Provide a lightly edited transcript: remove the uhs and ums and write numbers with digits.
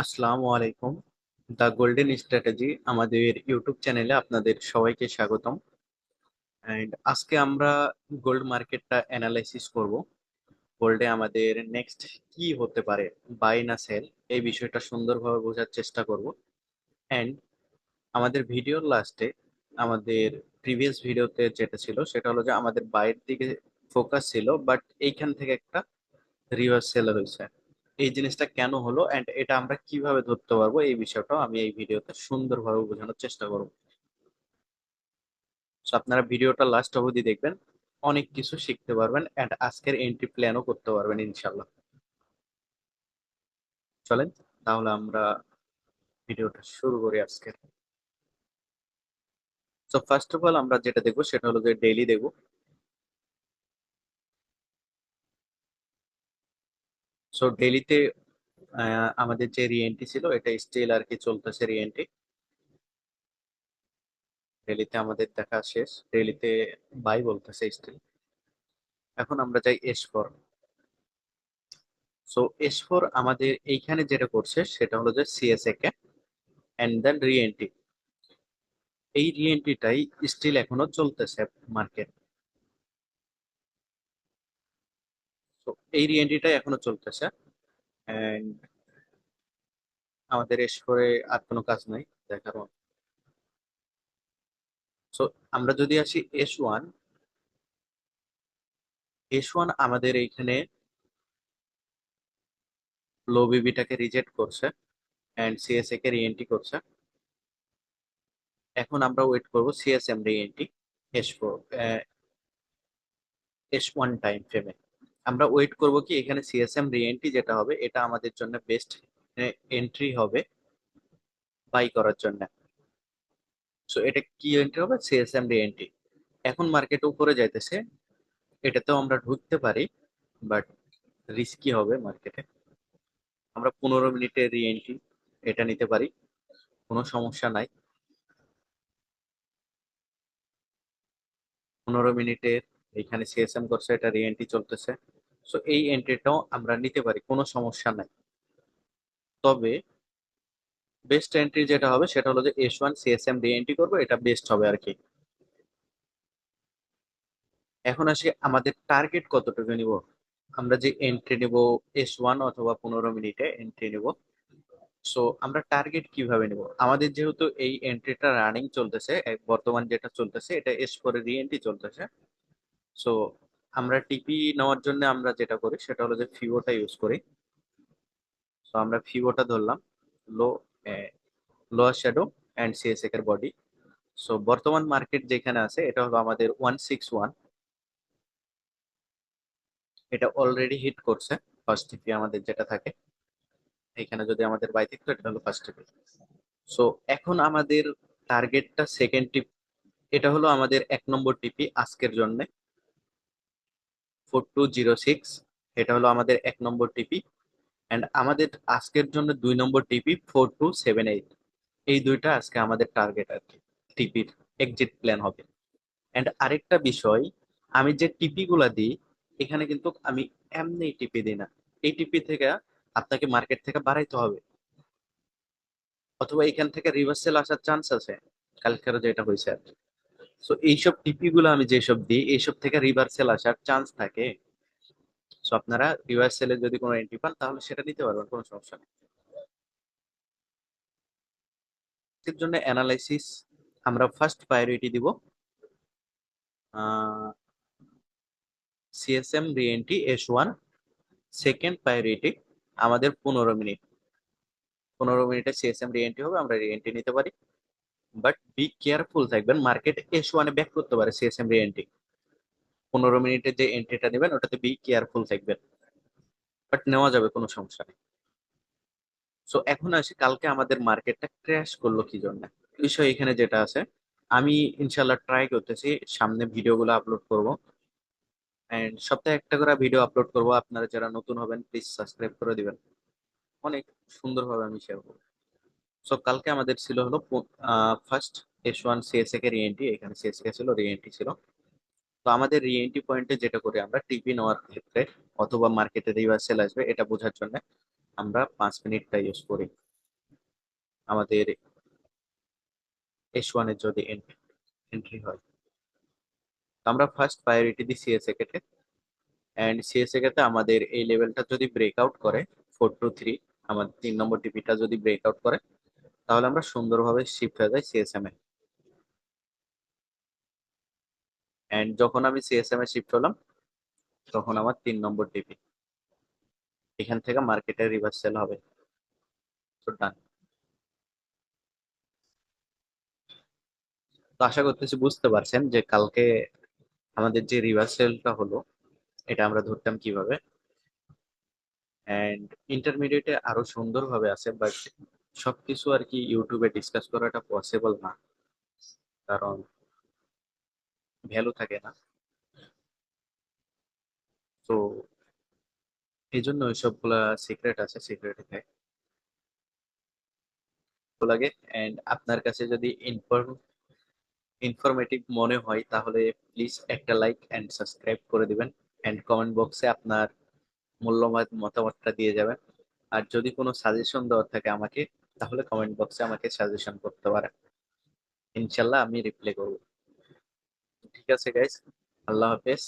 আসসালামু আলাইকুম। The golden strategy আমাদের ইউটিউব চ্যানেলে আপনাদের সবাইকে স্বাগতম। এন্ড আজকে আমরা গোল্ড মার্কেটটা অ্যানালাইসিস করব। গোল্ডে আমাদের নেক্সট কি হতে পারে, বাই না সেল, এই বিষয়টা সুন্দরভাবে বোঝার চেষ্টা করব। এন্ড আমাদের ভিডিওর লাস্টে আমাদের প্রিভিয়াস ভিডিওতে যেটা ছিল সেটা হলো যে আমাদের বাইরের দিকে ফোকাস ছিল, বাট এইখান থেকে একটা রিভার্স সেল হয়েছে। এই জিনিসটা কেন হলো এন্ড এটা আমরা কিভাবে ধরতে পারবো, এই বিষয়টাও আমি এই ভিডিওতে সুন্দরভাবে বোঝানোর চেষ্টা করবো। So, আপনারা ভিডিওটা লাস্ট অবধি দেখবেন, অনেক কিছু শিখতে পারবেন এন্ড আজকের এন্ট্রি প্ল্যানও করতে পারবেন ইনশাল্লাহ। চলেন তাহলে আমরা ভিডিওটা শুরু করি আজকের। সো ফার্স্ট অফ অল আমরা যেটা দেখবো সেটা হলো যে ডেইলি দেখবো। সো ডেইলিতে আমাদের যে রিএনটি ছিল এটা স্টিল আর কি চলতেছে রিএনটি। ডেইলিতে আমাদের দেখা শেষ, ডেইলিতে বাই বলতেছে স্টিল। এখন আমরা যাই S four. So S four আমাদের এইখানে যেটা করছে সেটা হলো যে সিএসএ কে এন্ড দেন রিএনটি। এই রিএনটিটাই স্টিল এখনো চলতেছে মার্কেট। তো এই রিএনটিটাই এখনো চলতেছে এন্ড আমাদের এস4 আর কোনো কাজ নাই দেখার মতো। সো আমরা যদি আসি এস1, এস1 আমাদের এইখানে লো বিবিটাকে রিজেক্ট করছে এন্ড সিএসএ কে রিএনটি করছে। এখন আমরা ওয়েট করব সিএসএম রিএনটি এস4, এস1 টাইম ফ্রেমে। আমরা ওয়েট করব কি এখানে সিএসএম রিএনটি যেটা হবে এটা আমাদের জন্য বেস্ট এন্ট্রি হবে বাই করার জন্য। সো এটা কি এন্ট্রি হবে? সিএসএম রিএনটি। এখন মার্কেট উপরে যাইতেছে, এটাতেও আমরা ঢুকতে পারি, বাট রিস্কি হবে মার্কেটে। আমরা 15 মিনিটের রিএন্ট্রি এটা নিতে পারি, কোনো সমস্যা নাই। 15 মিনিটের এখানে সিএসএম করছে, এটা রিএন্ট্রি চলতেছে। সো এই এন্ট্রিটাও আমরা নিতে পারি, কোনো সমস্যা নাই। তবে বেস্ট এন্ট্রি যেটা হবে সেটা হলো যে এস1 সিএসএম রিএন্ট্রি করবো, এটা বেস্ট হবে আর কি। এখন আসি আমাদের টার্গেট কতটুকু নিব। আমরা যে এন্ট্রি নিব এস1 অথবা 15 মিনিটে এন্ট্রি নিব। সো আমরা টার্গেট কিভাবে নিব? আমাদের যেহেতু এই এন্ট্রিটা রানিং চলতেছে, বর্তমান যেটা চলতেছে এটা এস4 এর রিএন্ট্রি চলতেছে। সো আমরা টিপি নেওয়ার জন্য আমরা যেটা করি সেটা হলো যে ফিবোটা ইউজ করি। সো আমরা ফিবোটা ধরলাম, লো লোয়ার শ্যাডো অ্যান্ড সিএসএক এর বডি। সো বর্তমান মার্কেট যেখানে আছে এটা হলো আমাদের 161। এটা অলরেডি হিট করছে ফার্স্ট টিপি আমাদের যেটা থাকে। এখানে যদি আমাদের বাই থাকতো এটা হলো ফার্স্ট টিপি। সো এখন আমাদের টার্গেটটা সেকেন্ড টিপ, এটা হলো আমাদের 1 নম্বর টিপি আজকের জন্য 4206। এটা হলো আমাদের 1 নম্বর টিপি। এন্ড আমাদের আজকের জন্য 2 নম্বর টিপি 4278। এই দুইটা আজকে আমাদের টার্গেট আর কি, টিপির এক্সিট প্ল্যান হবে। এন্ড আরেকটা বিষয়, আমি যে টিপি গুলা দিই এখানে কিন্তু আমি এমনি টিপি দিই না। এই টিপি থেকে আপনাকে মার্কেট থেকে বাড়াইতে হবে, অথবা এখান থেকে রিভার্সাল আসার চান্স আছে, কালকের যেটা হয়েছে আর কি। সো এইসব টিপি গুলো আমি যেসব দিই এইসব থেকে রিভার্সাল আসার চান্স থাকে। সো আপনারা রিভার্সালে যদি কোনো এন্ট্রি পান তাহলে সেটা নিতে পারবেন, কোনো সমস্যা নেই। এর জন্য অ্যানালাইসিস আমরা ফার্স্ট প্রায়োরিটি দিব সিএসএম রিএনটি এস1। সেকেন্ড প্রায়োরিটি আমাদের 15 মিনিট। 15 মিনিটে সিএসএম রিএনটি হবে, আমরা রিএনটি নিতে পারি। বাট বি কেয়ারফুল থাকবেন, মার্কেট এস1 এ ব্যাক করতে পারে সিএসএম রিএনটি। 15 মিনিটের যে এন্ট্রিটা নেবেন ওটাতে বি কেয়ারফুল থাকবেন, বাট নেওয়া যাবে, কোনো সমস্যা নেই। সো এখন আসি কালকে আমাদের মার্কেটটা ক্র্যাশ করলো কি জন্য, বিষয় এখানে যেটা আছে। আমি ইনশাল্লাহ ট্রাই করতেছি সামনে ভিডিওগুলো আপলোড করব এন্ড সপ্তাহে একটা করে ভিডিও আপলোড করব। আপনারা যারা নতুন হবেন প্লিজ সাবস্ক্রাইব করে দিবেন, অনেক সুন্দরভাবে আমি শেয়ার করবো। সো কালকে আমাদের ছিল হলো ফার্স্ট এস1 সিএসএ কে রিএনটি, এখানে সিএসএ ছিল রিএনটি ছিল। তো আমাদের রিএনটি পয়েন্টে যেটা করি আমরা টিপি নেওয়ার ক্ষেত্রে অথবা মার্কেটে রিভার্সাল আসবে এটা বোঝার জন্য আমরা 5 মিনিটটা ইউজ করি। আমাদের S1 এর যদি এন্ট্রি হয়, তো আমরা ফার্স্ট প্রায়োরিটি দিই সিএসএ কেটে, অ্যান্ড সিএসএ কেটে আমাদের এই লেভেলটা যদি ব্রেকআউট করে 423, আমাদের 3 নম্বর টিপিটা যদি ব্রেকআউট করে, তাহলে আমরা সুন্দরভাবে শিফট হয়ে যাই সিএসএম এ। অ্যান্ড যখন আমি সিএসএম এ শিফট হলাম, তখন আমার 3 নম্বর টিপি, এখান থেকে মার্কেটের রিভার্সাল হবে। তো ডান। তো আশা করতেছি বুঝতে পারছেন যে কালকে আমাদের যে রিভার্সালটা হলো, এটা আমরা ধরতাম কিভাবে। অ্যান্ড ইন্টারমিডিয়েটে আরো সুন্দরভাবে আছে, বাট সবকিছু আর কি ইউটিউবে ডিসকাস করাটা পসিবল না, কারণ ভ্যালু থাকে না। তো এই জন্য ওইসবগুলা সিক্রেট আছে, সিক্রেট লাগে। অ্যান্ড আপনার কাছে যদি ইনফরমেটিভ মনে হয়, তাহলে প্লিজ একটা লাইক অ্যান্ড সাবস্ক্রাইব করে দিবেন, অ্যান্ড কমেন্ট বক্সে আপনার মূল্যবান মতামতটা দিয়ে যাবেন। আর যদি কোনো সাজেশন দেওয়ার থাকে আমাকে, তাহলে কমেন্ট বক্সে আমাকে সাজেশন করতে পারেন, ইনশাল্লাহ আমি রিপ্লাই করবো। ঠিক আছে গাইস, আল্লাহ হাফেজ।